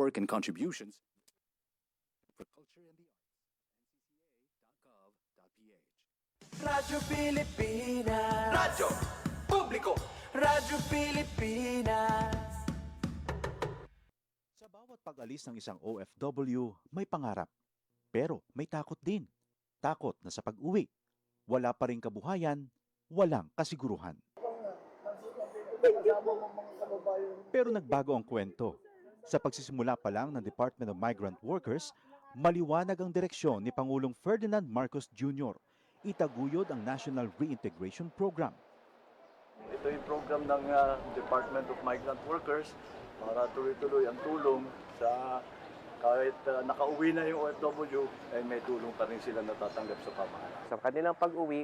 work and contributions for culture and the arts. ncca.gov.ph. Radyo Pilipinas. Radyo Publiko. Radyo Pilipinas. Sa bawat pag-alis ng isang OFW, may pangarap. Pero may takot din. Takot na sa pag-uwi, wala pa rin kabuhayan, walang kasiguruhan. Pero nagbago ang kwento. Sa pagsisimula pa lang ng Department of Migrant Workers, maliwanag ang direksyon ni Pangulong Ferdinand Marcos Jr. Itaguyod ang National Reintegration Program. Ito yung program ng Department of Migrant Workers para tuloy-tuloy ang tulong sa kahit nakauwi na yung OFW, ay may tulong pa rin sila natatanggap sa pamahalaan. Sa kanilang pag-uwi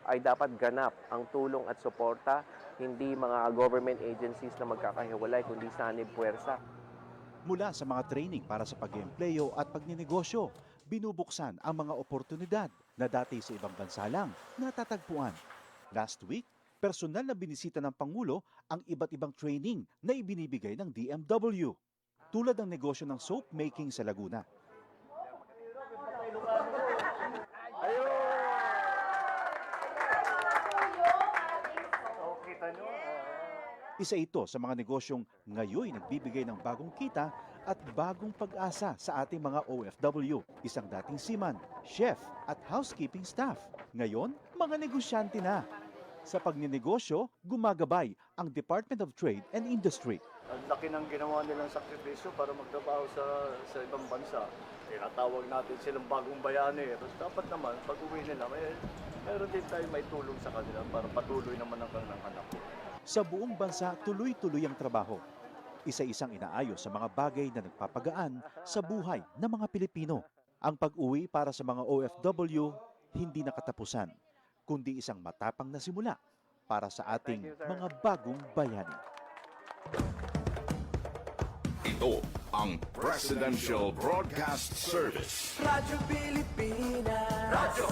ay dapat ganap ang tulong at suporta, hindi mga government agencies na magkakahiwalay, kundi sanib puwersa. Mula sa mga training para sa pag-eempleyo at pagninegosyo, binubuksan ang mga oportunidad na dati sa ibang bansa lang natatagpuan. Last week, personal na binisita ng Pangulo ang iba't ibang training na ibinibigay ng DMW. Tulad ng negosyo ng soap making sa Laguna. Isa ito sa mga negosyong ngayon nagbibigay ng bagong kita at bagong pag-asa sa ating mga OFW. Isang dating seaman, chef at housekeeping staff. Ngayon, mga negosyante na. Sa pagninegosyo, gumagabay ang Department of Trade and Industry. Ang laki ng ginawa nilang sakripisyo para magtrabaho sa ibang bansa. Tinatawag natin silang bagong bayani. Tapos dapat naman, pag uwi nila, meron din tayo may tulong sa kanila para patuloy naman ang kanilang anak. Sa buong bansa, tuloy-tuloy ang trabaho. Isa-isang inaayos sa mga bagay na nagpapagaan sa buhay ng mga Pilipino. Ang pag-uwi para sa mga OFW, hindi nakatapusan, kundi isang matapang na simula para sa ating mga bagong bayani. Ito ang Presidential Broadcast Service. Radyo Pilipinas. Radyo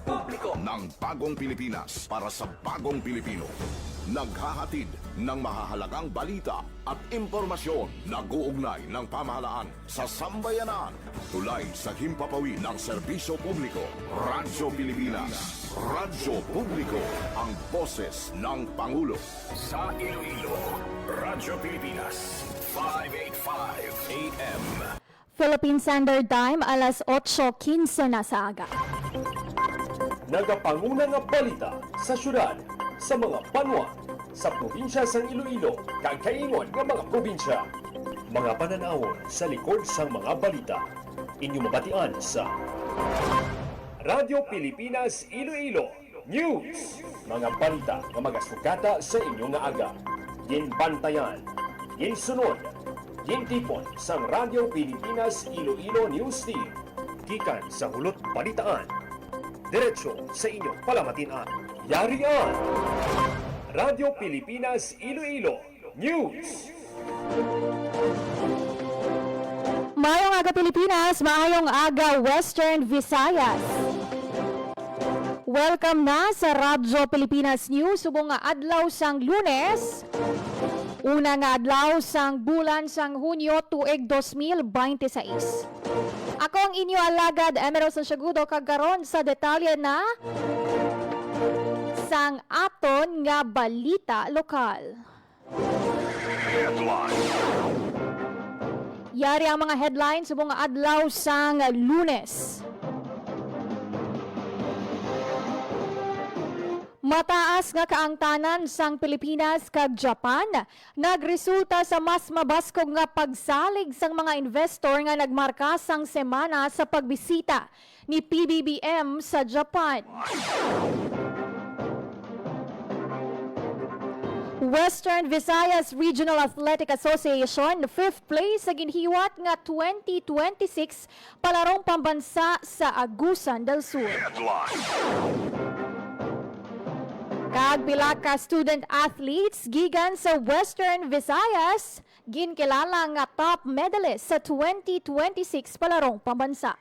Publiko. Ng bagong Pilipinas para sa bagong Pilipino. Naghahatid ng mahahalagang balita at impormasyon na guugnay ng pamahalaan sa sambayanan. Tulay sa himpapawid ng serbisyo publiko. Radyo Pilipinas. Radyo Publiko. Ang boses ng Pangulo. Sa Iloilo, Radyo Pilipinas. 585 AM. Philippine Standard Time, alas 8:15 na sa aga. Nagapanguna nga balita sa syudad, sa mga banwa, sa probinsya sa Iloilo, kagkaingon nga mga probinsya. Mga pananawon sa likod sa mga balita. Inyong mabatian sa Radyo Pilipinas Iloilo News. Mga balita nga magasugata sa inyong nga aga. Ginbantayan, ginsunod, gintipon sa Radyo Pilipinas Iloilo News Team. Gikan sa hulot balitaan. Diretso sa inyong palamatian. Yarian! Radyo Pilipinas Iloilo News. Maayong aga Pilipinas, maayong aga Western Visayas. Welcome na sa Radyo Pilipinas News, subong nga adlaw sang Lunes. Una nga adlaw sang bulan sang Hunyo tuig 2026. Ako ang inyo alagad Emerald Santiagudo kagaron sa detalye na sang aton nga balita lokal. Yari ang mga headlines subong nga adlaw sang Lunes. Mataas nga kaangtanan sang Pilipinas kag Japan nagresulta sa mas mabaskog nga pagsalig sang mga investor nga nagmarka sang semana sa pagbisita ni PBBM sa Japan. Western Visayas Regional Athletic Association 5th place sa ginhiwat nga 2026 palarong pambansa sa Agusan del Sur. Kag pila ka student athletes gikan sa Western Visayas ginkilala nga top medalist sa 2026 palarong pambansa.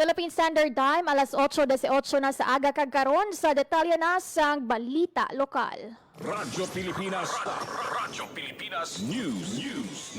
Philippine Standard Time alas 8:18 na sa aga kag karon sa detalye na sang balita lokal. Radyo Pilipinas. Radyo Pilipinas News.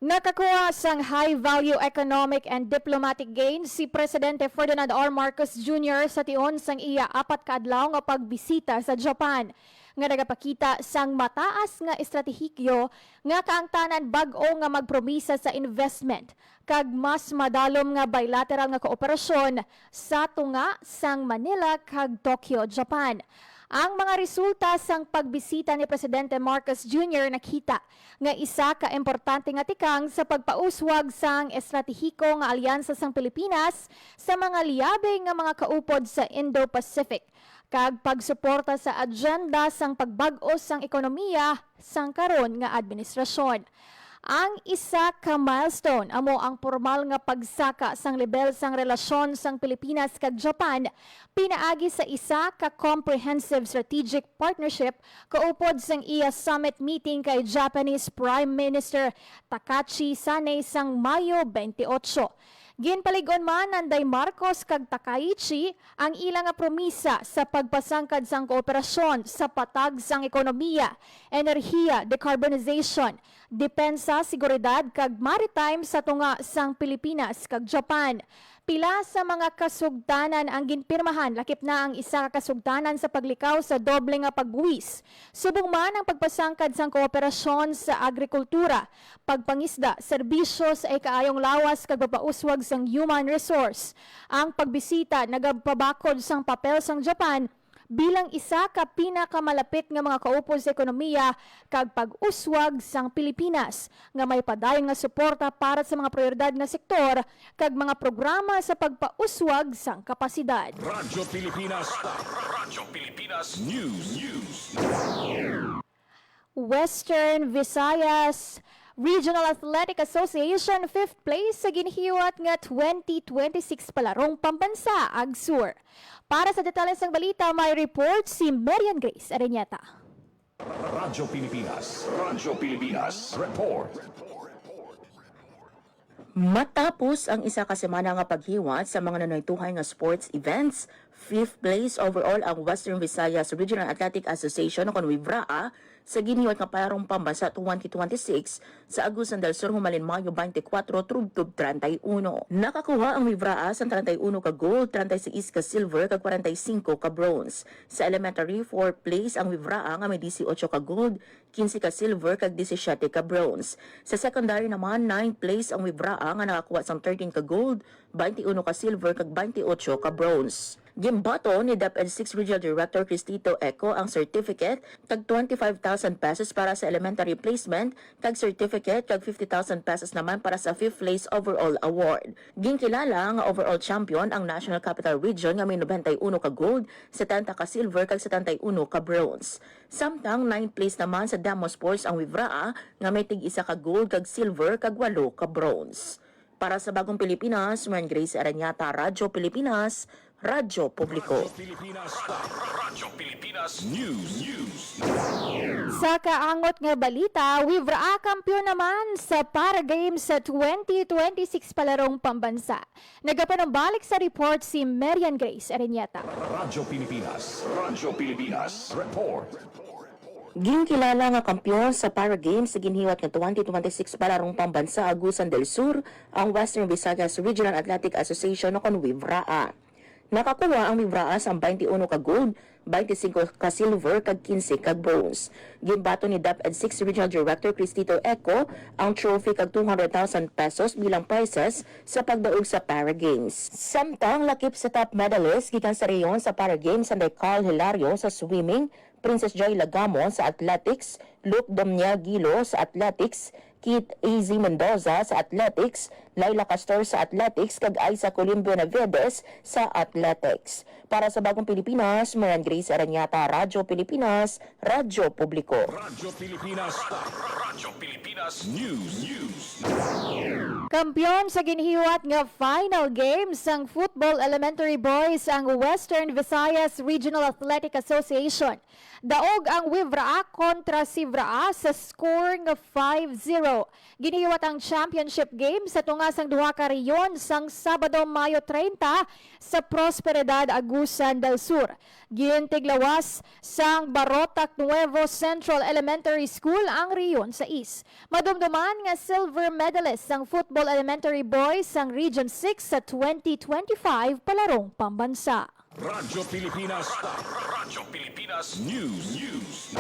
Nakakuha sang high-value economic and diplomatic gains si Presidente Ferdinand R. Marcos Jr. sa tion sang iya 4 ka adlaw nga pagbisita sa Japan. Nga nagapakita sang mataas nga estratehikyo nga kaangtanan bag-o nga magpromisa sa investment kag mas madalom nga bilateral nga kooperasyon sa tunga sang Manila kag Tokyo, Japan. Ang mga resulta sang pagbisita ni Presidente Marcos Jr. nakita nga isa ka importante nga tikang sa pagpauswag sang estratehiko nga alyansa sang Pilipinas sa mga liyabe nga mga kaupod sa Indo-Pacific kag pagsuporta sa agenda sang pagbag-o sang ekonomiya sang karon nga administrasyon. Ang isa ka milestone amo ang formal nga pagsaka sang level sang relasyon sang Pilipinas kag Japan pinaagi sa isa ka comprehensive strategic partnership kaupod sang iya summit meeting kay Japanese Prime Minister Takashi Sane sang Mayo 28. Ginpaligon man nanday Marcos kag Takaichi ang ilang nga promisa sa pagpasangkad sang kooperasyon sa patag sang ekonomiya, enerhiya, decarbonization, depensa, seguridad kag maritime sa tunga sang Pilipinas kag Japan. Pila sa mga kasugdanan ang ginpirmahan lakip na ang isa ka kasugdanan sa paglikaw sa doble nga pagbuwis. Subong man ang pagpasangkad sang kooperasyon sa agrikultura, pagpangisda, serbisyo sa ikaayong lawas kag papauswag sang human resource. Ang pagbisita nagapabakod sang papel sang Japan bilang isa ka pinakamalapit nga mga kaupod sa ekonomiya kag pag-uswag sang Pilipinas nga may padayon nga suporta para sa mga prioridad nga sektor kag mga programa sa pagpauswag sang kapasidad. Radyo Pilipinas. Radyo Pilipinas News. Western Visayas Regional Athletic Association 5th place sa ginhiwat nga 2026 palarong pambansa Agsur. Para sa detalye sang balita, may report si Marian Grace Areñeta. Radyo Pilipinas. Radyo Pilipinas. Report. Matapos ang isa ka semana nga paghiwat sa mga nanaytuhay nga sports events, 5th place overall ang Western Visayas Regional Athletic Association o Conwibraa sa giniwat nga palarong pambansa 2026 sa Agusan del Sur humalin Mayo 24 trubtub 31. Nakakuha ang Vibraa sa 31 ka gold, 36 ka silver kag 45 ka bronze. Sa elementary 4th place ang Vibraa nga may 18 ka gold, 15 ka silver kag 17 ka bronze. Sa secondary naman 9th place ang Vibraa nga nakakuha sang 13 ka gold, 21 ka silver kag 28 ka bronze. Gimbato ni DepEd 6 Regional Director Cristito Eco ang certificate kag 25,000 pesos para sa elementary placement kag certificate kag 50,000 pesos naman para sa 5th place overall award. Ginkilala nga overall champion ang National Capital Region nga may 91 ka gold, 70 ka silver kag 71 ka bronze. Samtang 9th place naman sa Demo Sports ang Vibraa nga may tig-isa ka gold kag silver kag 8 ka bronze. Para sa Bagong Pilipinas, Marian Grace Areñeta, Radyo Pilipinas, Radyo Publiko. Radyo Pilipinas News. Sa kaangot nga balita, Vibraa kampiyon naman sa Para Games sa 2026 palarong pambansa. Nagapanumbalik sa report si Marian Grace Areñeta. Radyo Pilipinas. Radyo Pilipinas. Report. Ginkilala nga kampiyon sa Para Games sa ginhiwat nga 2026 palarong pambansa Agusan del Sur ang Western Visayas Regional Athletic Association o Conwibraa. Nakakuha ang Vibraa sa 21 ka gold, 25 ka silver kag 15 ka bronze. Gimbato ni DepEd 6 Regional Director Cristito Eco ang trophy kag 200,000 pesos bilang prizes sa pagdaog sa Para Games. Samtang lakip sa top medalist gikan sa reyon sa Para Games ang Carl Hilario sa swimming, Princess Joy Lagamo sa athletics, Luke Damiel Gilo sa athletics, Kit AZ Mendoza sa athletics, Laila Castor sa athletics, kag Aiza Colimbio Navedes sa athletics. Para sa Bagong Pilipinas, Marian Grace Areñeta, Radyo Pilipinas, Radyo Publiko. Radyo Pilipinas. Radyo Pilipinas News. Kampiyon sa ginhiwat nga final games ang Football Elementary Boys ang Western Visayas Regional Athletic Association. Daog ang Vibraa kontra si Vibraa sa score nga 5-0 Mindoro. Giniwat ang championship game sa tungasang duha ka reyon sang Sabado, Mayo 30 sa Prosperidad, Agusan del Sur. Gintiglawas sang Barotac Nuevo Central Elementary School ang reyon sa East. Madumduman nga silver medalist ang football elementary boys sang Region 6 sa 2025 palarong pambansa. Radyo Pilipinas. Radyo Pilipinas News.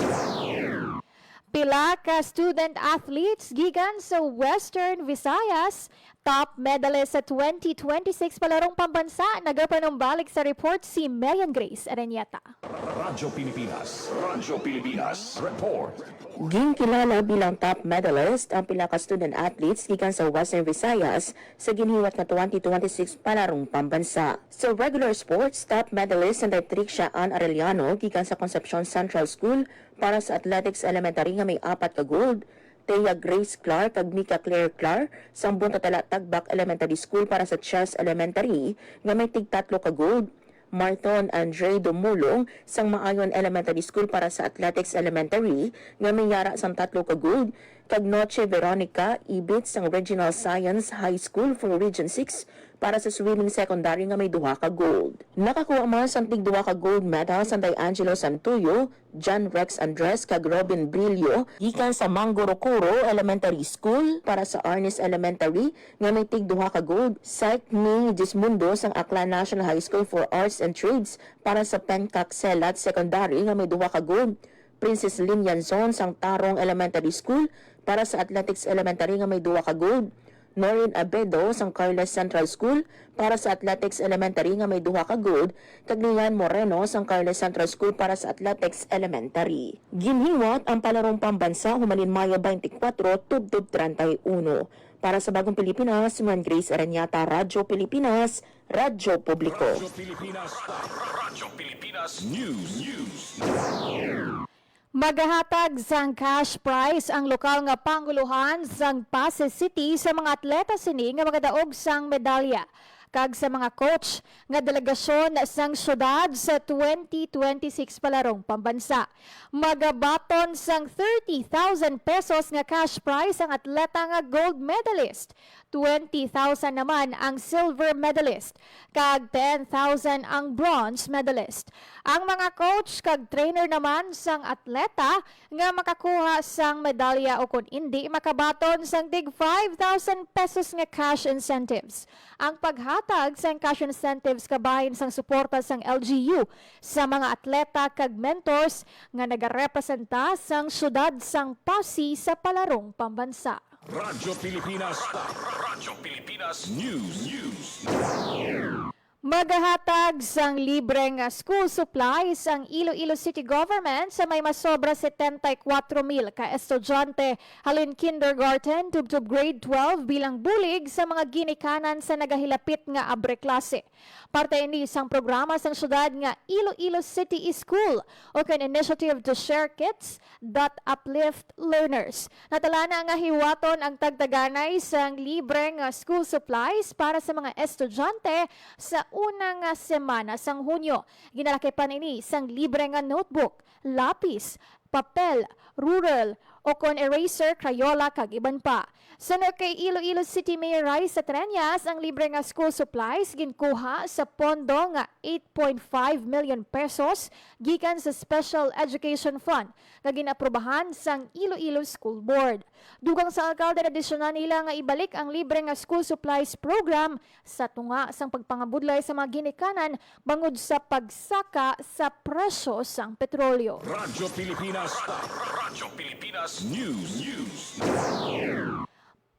Pila ka student athletes gikan sa Western Visayas top medalist sa 2026 palarong pambansa nagapanumbalik sa report si Marian Grace Aranyeta. Radyo Pilipinas. Radyo Pilipinas Report. Ginkilala bilang top medalist ang pila ka student athletes gikan sa Western Visayas sa giniwat nga 2026 palarong pambansa. Sa regular sports, top medalist ang Tricia Ann Arellano gikan sa Concepcion Central School para sa athletics elementary nga may 4 ka gold. Thea Grace Clark ag Mika Claire Clark sa Bunta Tala Tagbak Elementary School para sa Chess Elementary nga may tig 3 ka gold. Marton Andre Dumulong sang Maayon Elementary School para sa Athletics Elementary nga may yara sang 3 ka gold. Kag Noche Veronica Ibit sang Regional Science High School for Region 6 para sa swimming secondary nga may 2 ka gold. Nakakuha man sang tig 2 ka gold medal sang Angelo Santuyo, John Rex Andres kag Robin Brillo gikan sa Mangorokoro Elementary School para sa Arnis Elementary nga may tig 2 ka gold. Saik ni Gismundo sang Aklan National High School for Arts and Trades para sa Pencak Selat Secondary nga may 2 ka gold. Princess Lin Yanzon sang Tarong Elementary School para sa Athletics Elementary nga may 2 ka gold. Norin Abedo sang Carles Central School para sa Athletics Elementary nga may 2 ka gold. Kag Lian Moreno sang Carles Central School para sa Athletics Elementary. Ginhiwat ang palarong pambansa humalin Mayo 24 tubtub 31. Para sa Bagong Pilipinas, Marian Grace Aranyata, Radyo Pilipinas, Radyo Publiko. Radyo Pilipinas. Radyo Pilipinas News. Magahatag sang cash prize ang lokal nga panguluhan sang Pasay City sa mga atleta sini nga magadaog sang medalya. Kag sa mga coach nga delegasyon sang syudad sa 2026 palarong pambansa. Magabaton sang 30,000 pesos nga cash prize ang atleta nga gold medalist. 20,000 naman ang silver medalist, kag 10,000 ang bronze medalist. Ang mga coach kag trainer naman sang atleta nga makakuha sang medalya o kung hindi makabaton sang tig 5,000 pesos nga cash incentives. Ang paghatag sang cash incentives kabahin sang suporta sang LGU sa mga atleta kag mentors nga nagarepresenta sang syudad sang Pasay sa palarong pambansa. Radyo Pilipinas. Radyo Pilipinas News. Magahatag sang libreng school supplies ang Iloilo City Government sa may masobra 74,000 ka estudyante halin kindergarten tubtub grade 12 bilang bulig sa mga ginikanan sa nagahilapit nga abre klase. Parte ini sang programa sang syudad nga Iloilo City School o kan initiative to share kits that uplift learners. Natalana nga hiwaton ang tagtaganay sang libreng school supplies para sa mga estudyante sa unang semana sang Hunyo. Ginalaki pa nini sang libre nga notebook, lapis, papel, rural, o kon eraser, crayola, kag iban pa. Sunod kay Iloilo City Mayor Raisa Treñas, ang libre nga school supplies ginkuha sa pondo nga 8.5 million pesos gikan sa Special Education Fund nga ginaprobahan sang Iloilo School Board. Dugang sa alkalde na desisyonan nila nga ibalik ang libre nga school supplies program sa tunga sang pagpangabudlay sa mga ginikanan bangod sa pagsaka sa presyo sang petrolyo. Radyo Pilipinas. Radyo Pilipinas News.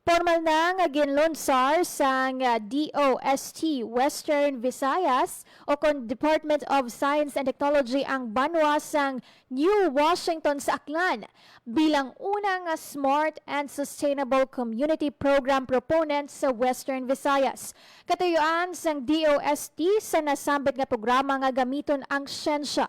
Formal na nga ginlunsar sang DOST Western Visayas o kon Department of Science and Technology ang banwa sang New Washington sa Aklan bilang unang Smart and Sustainable Community Program proponent sa Western Visayas. Katuyuan sang DOST sa nasambit nga programa nga gamiton ang siyensya,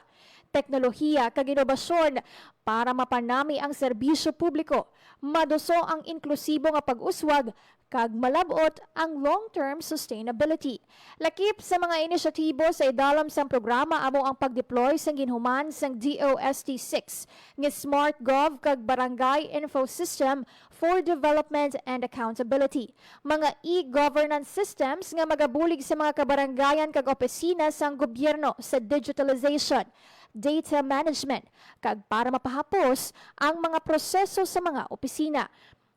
teknolohiya kag inobasyon para mapanami ang serbisyo publiko, maduso ang inklusibo nga pag-uswag kag malabot ang long-term sustainability. Lakip sa mga inisyatibo sa idalom sang programa amo ang pag-deploy sang ginhuman sang DOST-6 nga Smart Gov kag Barangay Info System for Development and Accountability. Mga e-governance systems nga magabulig sa mga kabarangayan kag opisina sang gobyerno sa digitalization, data management, kag para mapahapos ang mga proseso sa mga opisina.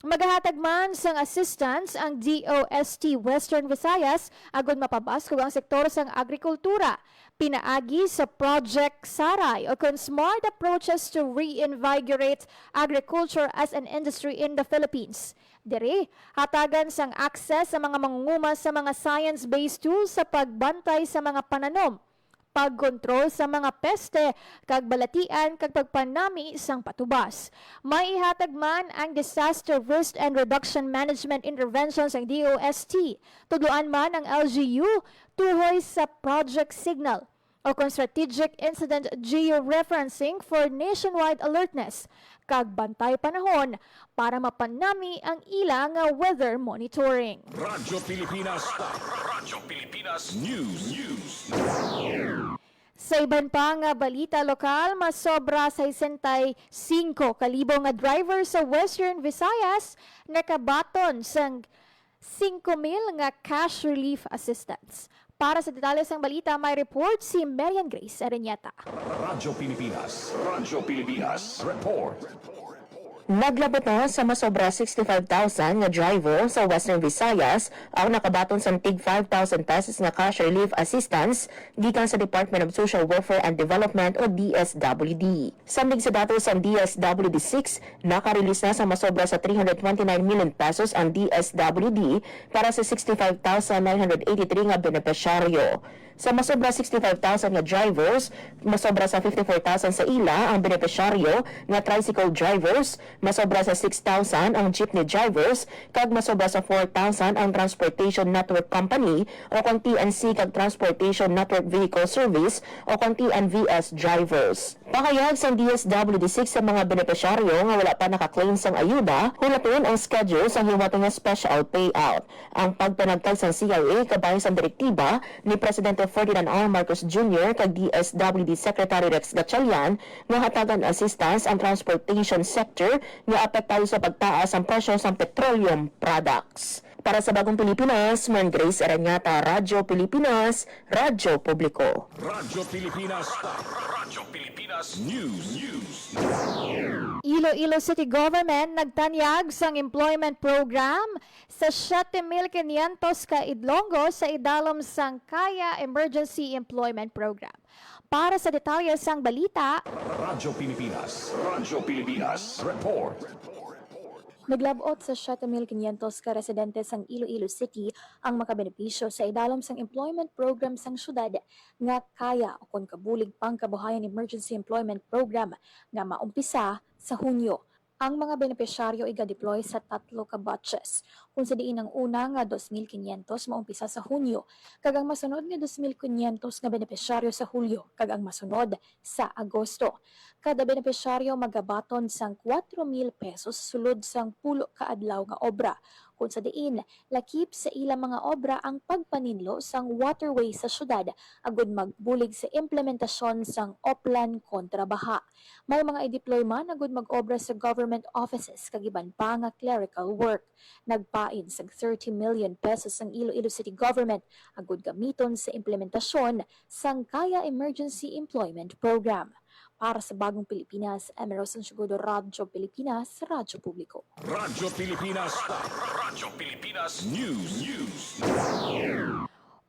Magahatag man sang assistance ang DOST Western Visayas agud mapabas kung ang sektor sang agrikultura. Pinaagi sa Project Saray o kung smart approaches to reinvigorate agriculture as an industry in the Philippines. Diri, hatagan sang access sa mga mangunguma sa mga science-based tools sa pagbantay sa mga pananom, pagkontrol sa mga peste, kag balatian kag pagpanami sang patubas. May ihatag man ang Disaster Risk and Reduction Management Interventions ang DOST. Tudloan man ang LGU tuhoy sa Project Signal o kung Strategic Incident Georeferencing for nationwide alertness kag bantay panahon para mapanami ang ilang weather monitoring. Radyo Pilipinas. Radyo Pilipinas News. Sa iban pa nga balita lokal, mas sobra 65,000 nga driver sa Western Visayas nakabaton sang 5,000 nga cash relief assistance. Para sa detalye sang balita, may report si Marian Grace Areñeta. Radyo Pilipinas. Radyo Pilipinas. Report. Naglabot na sa masobra 65,000 nga driver sa Western Visayas ang nakabaton sa tig 5,000 pesos nga cash relief assistance gikan sa Department of Social Welfare and Development o DSWD. Samdig sa datos sa DSWD-6, nakarelease na sa masobra sa 329 million pesos ang DSWD para sa 65,983 nga benepisyaryo. Sa masobra 65,000 nga drivers, masobra sa 54,000 sa ila ang benepisyaryo nga tricycle drivers, masobra sa 6,000 ang jeepney drivers, kag masobra sa 4,000 ang Transportation Network Company o kung TNC kag Transportation Network Vehicle Service o kung TNVS drivers. Pakayag sa DSWD-6 sa mga benepisyaryo nga wala pa nakaklaim sang ayuda, hulaton ang schedule sa hiwato nga special payout. Ang pagpanagtag sa CIA kabahin sa direktiba ni Presidente Ferdinand R. Marcos Jr. kag DSWD Secretary Rex Gatchalian nga hatagan assistance ang transportation sector nga apektado sa pagtaas ang presyo sa petroleum products. Para sa Bagong Pilipinas, Marian Grace Areñeta, Radyo Pilipinas, Radyo Publiko. Radyo Pilipinas. Radyo Pilipinas News. Iloilo City Government nagtanyag sang employment program sa 7,500 ka idlonggo sa idalom sang Kaya Emergency Employment Program. Para sa detalye sang balita, Radyo Pilipinas. Radyo Pilipinas. Report. naglabot sa 7,500 ka residente sang Iloilo City ang makabenepisyo sa idalom sang employment program sang syudad nga Kaya o kung kabulig pang kabuhayan emergency employment program nga maumpisa sa Hunyo. Ang mga benepisyaryo iga-deploy sa 3 ka batches. Kung sa diin ang una nga 2,500 maumpisa sa Hunyo, kag ang masunod nga 2,500 nga benepisyaryo sa Hulyo, kag ang masunod sa Agosto. Kada benepisyaryo magabaton sang 4,000 pesos sulod sang 10 ka adlaw nga obra. Kung sa diin, lakip sa ilang mga obra ang pagpaninlo sang waterway sa syudad agud magbulig sa implementasyon sang Oplan kontra baha. May mga i-deploy man agud mag-obra sa government offices kag iban pa nga clerical work. Nagpain sang 30 million pesos ang Iloilo City Government agud gamiton sa implementasyon sang Kaya Emergency Employment Program. Para sa Bagong Pilipinas, Emeros Ansugodo, Radyo Pilipinas, Radyo Publiko. Radyo Pilipinas. Radyo Pilipinas News.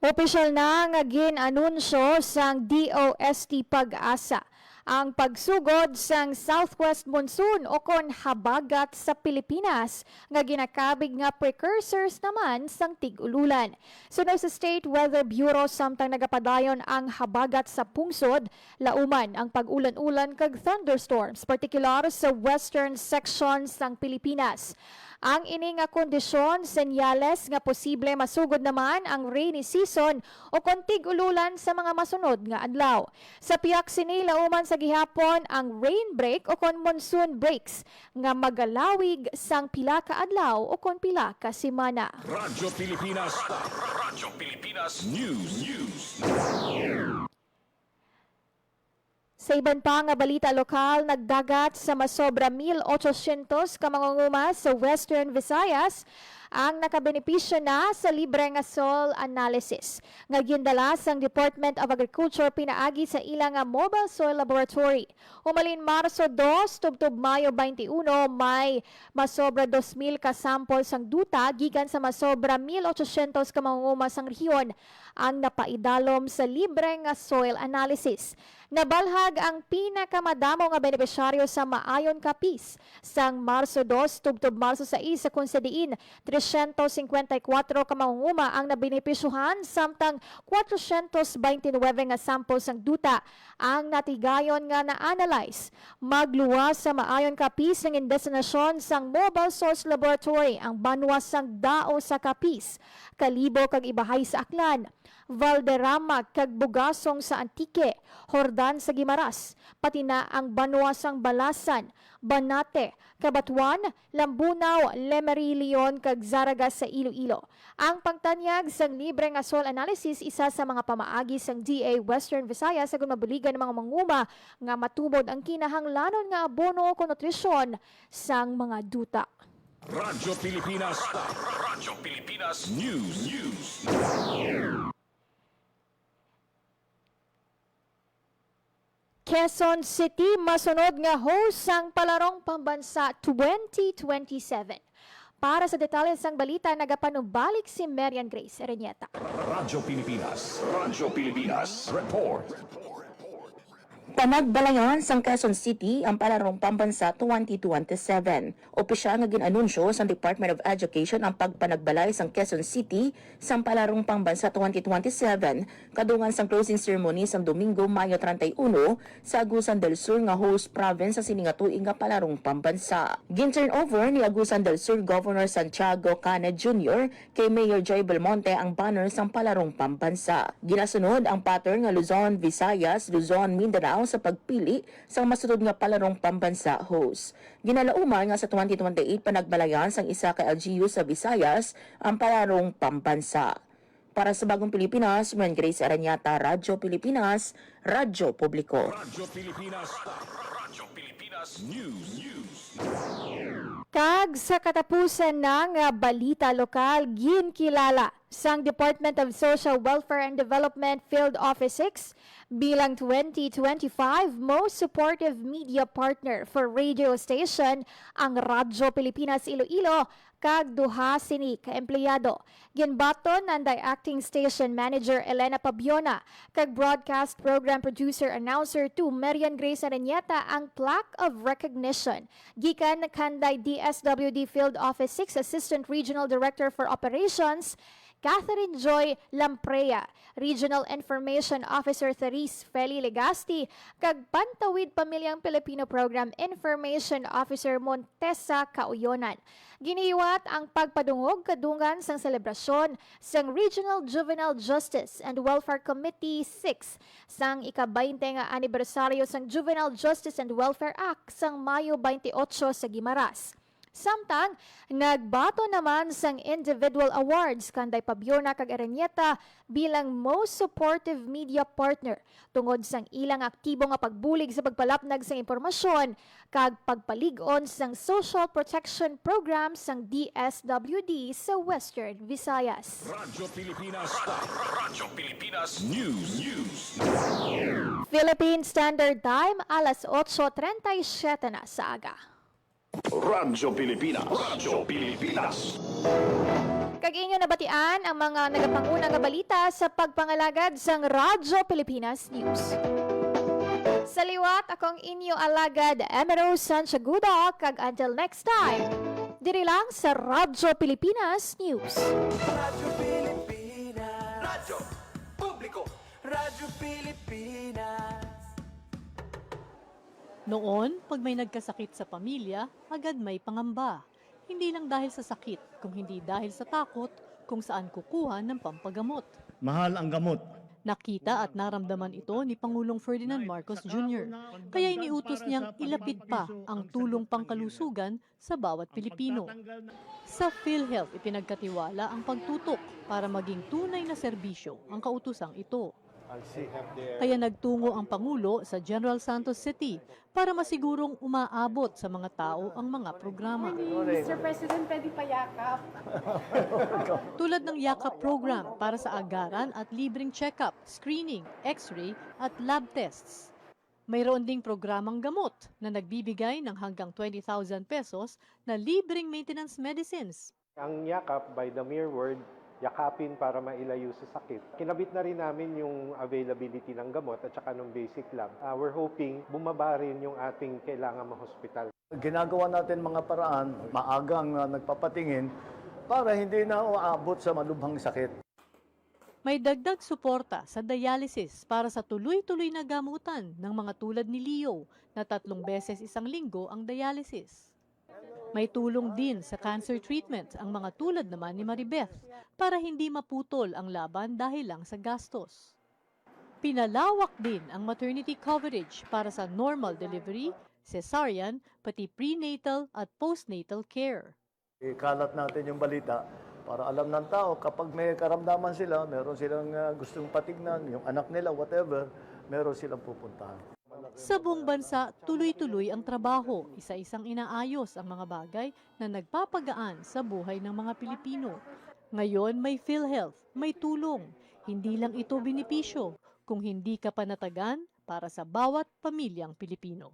Opisyal na nga gin-anunsyo sang DOST Pag-asa ang pagsugod sang southwest monsoon o kon habagat sa Pilipinas nga ginakabig nga precursors naman sang tig-ululan. Sunod sa State Weather Bureau samtang nagapadayon ang habagat sa pungsod, lauman ang pag-ulan-ulan kag thunderstorms, partikular sa western section sang Pilipinas. Ang ini nga kondisyon senyales nga posible masugod naman ang rainy season o kontig ululan sa mga masunod nga adlaw. Sa piyak sini lauman sa gihapon ang rain break o kon monsoon breaks nga magalawig sang pila ka adlaw o kon pila ka semana. Radyo Pilipinas. Radyo Pilipinas News. Sa iban pa nga balita lokal, nagdagat sa masobra 1,800 ka mangunguma sa Western Visayas ang nakabenepisyo na sa libre nga soil analysis nga gindala sang Department of Agriculture pinaagi sa ilang nga mobile soil laboratory. Umalin Marso 2 tubtob Mayo 21 may masobra 2,000 ka sample sang duta gikan sa masobra 1,800 ka mangunguma sang rehiyon ang napaidalom sa libre nga soil analysis. Nabalhag ang pinakamadamo nga benepisyaryo sa maayon kapis sang Marso 2 tubtob Marso 6 sa konsediin 354 ka mangunguma ang nabenepisyuhan samtang 429 nga samples sang duta ang natigayon nga na-analyze. Magluwas sa maayon kapis ng destinasyon sang Mobile Source Laboratory ang banwas sang dao sa kapis, Kalibo kag Ibahay sa Aklan, Valderrama kag Bugasong sa Antique, Hordan sa Guimaras, pati na ang banwasang Balasan, Banate, Cabatuan, Lambunaw, Lemery, Leon kag Zaragas sa Iloilo. Ang pagtanyag sang libre nga soil analysis isa sa mga pamaagi sang DA Western Visayas sa mabuligan ng mga manguma nga matubod ang kinahanglanon nga abono o nutrisyon sang mga duta. Radyo Pilipinas. Radyo Pilipinas News. Quezon City masunod nga host sang palarong pambansa 2027. Para sa detalye sang balita, nagapanubalik si Marian Grace Erenieta. Radyo Pilipinas. Radyo Pilipinas. Report. Panagbalayan sang Quezon City ang palarong pambansa 2027. Opisyal nga ginanunsyo sa Department of Education ang pagpanagbalay sang Quezon City sang palarong pambansa 2027 kadungan sang closing ceremony sang Domingo, Mayo 31 sa Agusan del Sur nga host province sa sining nga tuig nga palarong pambansa. Gin-turn over ni Agusan del Sur Governor Santiago Cane Jr. kay Mayor Joy Belmonte ang banner sang palarong pambansa. Ginasunod ang pattern nga Luzon, Visayas, Luzon, Mindanao sa pagpili sa masunod nga palarong pambansa host. Ginalauman nga sa 2028 panagbalayan sang isa ka LGU sa Visayas ang palarong pambansa. Para sa Bagong Pilipinas, Marian Grace Aranyata, Radyo Pilipinas, Radyo Publiko. Radyo Pilipinas. Radyo Pilipinas News. Kag sa katapusan ng balita lokal, ginkilala sang Department of Social Welfare and Development Field Office 6 bilang 2025 Most Supportive Media Partner for Radio Station ang Radyo Pilipinas Iloilo kag duha sini ka empleyado. Ginbaton nanday acting station manager Elena Pabiona kag broadcast program producer announcer 2 Marian Grace Aranyeta ang plaque of recognition gikan kanday DSWD Field Office 6 Assistant Regional Director for Operations Catherine Joy Lamprea, Regional Information Officer Therese Feli Legasti, kag Pantawid Pamilyang Pilipino Program Information Officer Montesa Kauyonan. Giniwat ang pagpadungog kadungan sang selebrasyon sang Regional Juvenile Justice and Welfare Committee 6 sang ika-20 nga anibersaryo sang Juvenile Justice and Welfare Act sang Mayo 28 sa Guimaras. Samtang, nagbato naman sang individual awards kanday Pabiona kag Aranyeta bilang Most Supportive Media Partner tungod sang ilang aktibo nga pagbulig sa pagpalapnag sang impormasyon kag pagpalig-on sang social protection program sang DSWD sa Western Visayas. Radyo Pilipinas. Radyo Pilipinas News. Philippine Standard Time, alas 8:37 na sa aga. Radyo Pilipinas. Radyo Pilipinas. Kag inyo nabatian ang mga nagapanguna nga balita sa pagpangalagad sang Radyo Pilipinas News. Sa liwat, akong inyo alagad Emero Santiagudo kag until next time, diri lang sa Radyo Pilipinas News. Radyo Pilipinas. Radyo Publiko. Radyo Pilipinas. Noon, pag may nagkasakit sa pamilya, agad may pangamba. Hindi lang dahil sa sakit, kung hindi dahil sa takot kung saan kukuha ng pampagamot. Mahal ang gamot. Nakita at naramdaman ito ni Pangulong Ferdinand Marcos Jr. Kaya iniutos niyang ilapit pa ang tulong pangkalusugan sa bawat Pilipino. Sa PhilHealth, ipinagkatiwala ang pagtutok para maging tunay na serbisyo ang kautusang ito. Kaya nagtungo ang Pangulo sa General Santos City para masigurong umaabot sa mga tao ang mga programa. Mr. President, pwede pa yakap. Tulad ng Yakap program para sa agaran at libreng check-up, screening, x-ray at lab tests. Mayroon ding programang gamot na nagbibigay ng hanggang 20,000 pesos na libreng maintenance medicines. Ang yakap, by the mere word, yakapin para mailayo sa sakit. Kinabit na rin namin yung availability ng gamot at saka ng basic lang. We're hoping bumaba rin yung ating kailangan ma-hospital. Ginagawa natin mga paraan, maagang nagpapatingin para hindi na uabot sa malubhang sakit. May dagdag suporta sa dialysis para sa tuloy-tuloy na gamutan ng mga tulad ni Leo na 3 beses isang linggo ang dialysis. May tulong din sa cancer treatment ang mga tulad naman ni Maribeth para hindi maputol ang laban dahil lang sa gastos. Pinalawak din ang maternity coverage para sa normal delivery, cesarean, pati prenatal at postnatal care. Ikalat natin yung balita para alam ng tao kapag may karamdaman sila, meron silang gustong patignan, yung anak nila, whatever, meron silang pupuntahan. Sa buong bansa, tuloy-tuloy ang trabaho, isa-isang inaayos ang mga bagay na nagpapagaan sa buhay ng mga Pilipino. Ngayon may PhilHealth, may tulong. Hindi lang ito benepisyo, kung hindi ka panatagan para sa bawat pamilyang Pilipino.